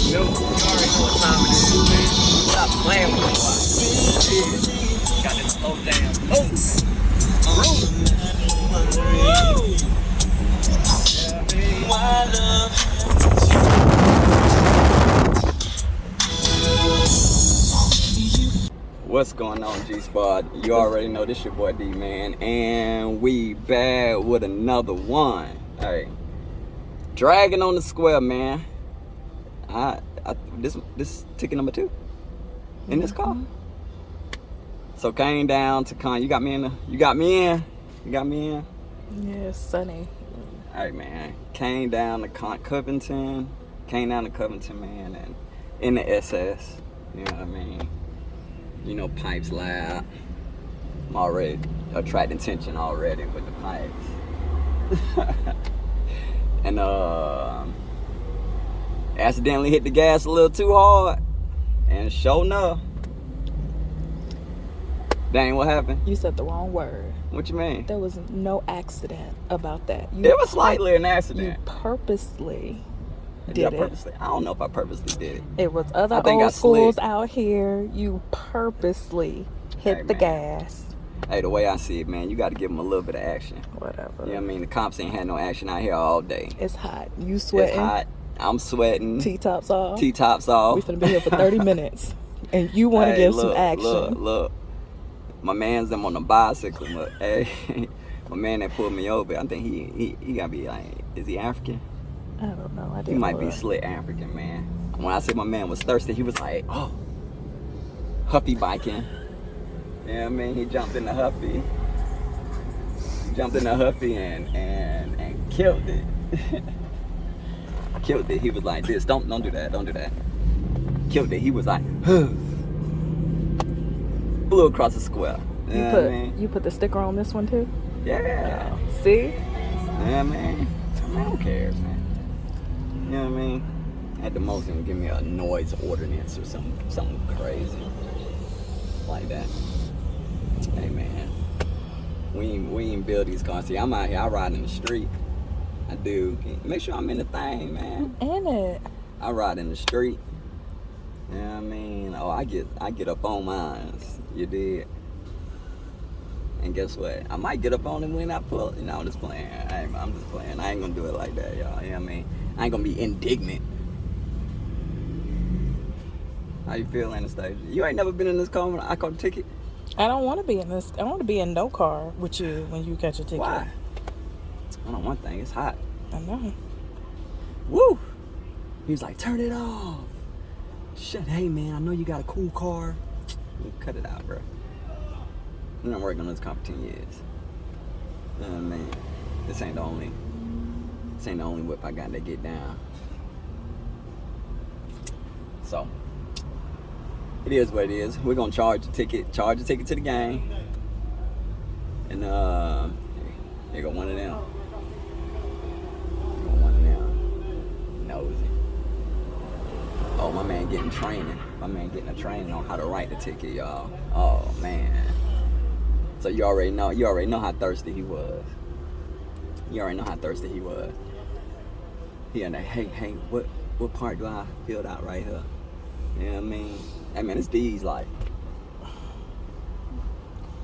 No, you already know what time it is, man. Stop playing with me. Got this slow down. Boom. What's going on, G-Spot? You already know this your boy D, man, and we back with another one. Hey, dragging on the square, man. This ticket number 2 in this car. So came down to you got me in. Yeah, it's sunny. Alright, man. Came down to Covington, man, and in the SS. You know what I mean? You know, pipes loud. I'm already attracting attention already with the pipes. And accidentally hit the gas a little too hard, and sure enough, dang, what happened? You said the wrong word. What you mean? There was no accident about that. It was slightly an accident. You purposely did it. I don't know if I purposely did it. It was other old schools out here. You purposely hit the gas. Hey, the way I see it, man, you got to give them a little bit of action. Whatever. You know what I mean? The cops ain't had no action out here all day. It's hot. You sweating. It's hot. I'm sweating. T-tops off. We finna be here for 30 minutes. And you want to give some action. Look. My man's them on the bicycle. But, hey, my man that pulled me over, I think he got to be like, is he African? I don't know. He might be slick African, man. When I said my man was thirsty, he was like, oh, Huffy biking. You know what I mean? He jumped in the Huffy. And killed it. Killed it. He was like this. Don't do that. Killed it. He was like, blew across the square. You put the sticker on this one too? Yeah. See? Yeah, man. Who cares, man? You know what I mean? At the most, it'll give me a noise ordinance or something crazy like that. Hey, man. We ain't build these cars. See, I'm out here. I ride in the street. I do. Make sure I'm in the thing, man. In it. I ride in the street. You know what I mean? Oh, I get up on mine. You did. And guess what? I might get up on it when I pull. You know, I'm just playing. I'm just playing. I ain't gonna do it like that, y'all. You know what I mean? I ain't gonna be indignant. How you feel, Anastasia? You ain't never been in this car when I caught a ticket? I don't want to be in this. I don't want to be in no car with you when you catch a ticket. Why? I know one thing. It's hot. I know. Woo! He was like, turn it off. Shit, hey, man, I know you got a cool car. Cut it out, bro. I've been working on this car for 10 years. You know what I mean? This ain't the only whip I got to get down. So, it is what it is. We're going to charge the ticket to the game. And, here go one of them. Nosy. Oh, my man getting training. My man getting a training on how to write the ticket, y'all. Oh, man. So you already know how thirsty he was. He in there, hey, what part do I fill out right here? You know what I mean? Hey, man, it's D's like.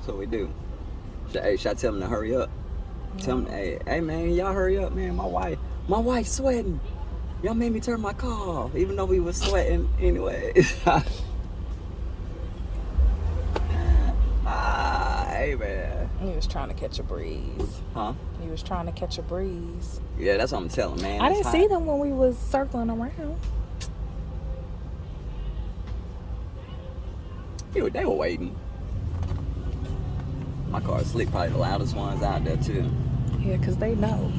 So we do. Should I tell him to hurry up? Tell him, hey, man, y'all hurry up, man. My wife's sweating. Y'all made me turn my car off, even though we was sweating anyway. Hey, man. He was trying to catch a breeze. Huh? He was trying to catch a breeze. Yeah, that's what I'm telling, man. I didn't see them when we was circling around. They were waiting. My car's slick, probably the loudest ones out there, too. Yeah, because they know.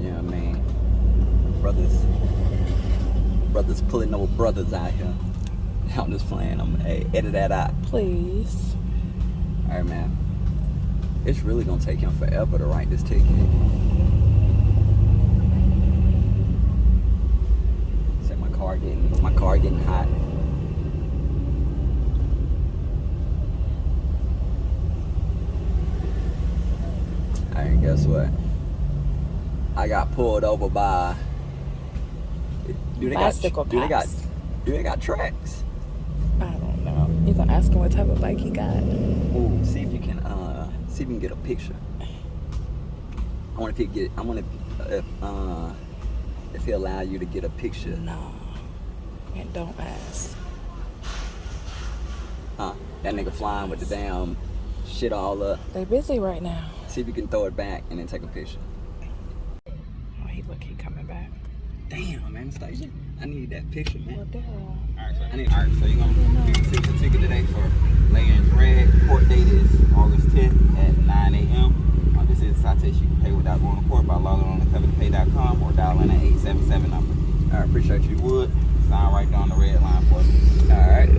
Yeah, man. Brothers pulling over brothers out here. I'm just playing. Edit that out. Please. All right, man. It's really gonna take him forever to write this ticket. Say my car getting hot. All right, guess what? I got pulled over by Plastic or cops? Do they got tracks? I don't know. You can ask him what type of bike he got. Ooh, see if you can get a picture. If he allow you to get a picture. No. And don't ask. That nigga flying with the damn shit all up. They busy right now. See if you can throw it back and then take a picture. Oh, he coming back. Damn, man, Stacy. I need that picture, man. What the hell? Alright, so you're gonna take the ticket today for laying drag. Court date is August 10th at 9 a.m. This is a citation you can pay without going to court by logging on to covenantpay.com or dialing that 877 number. I appreciate you would. Sign right down the red line for me. Alright.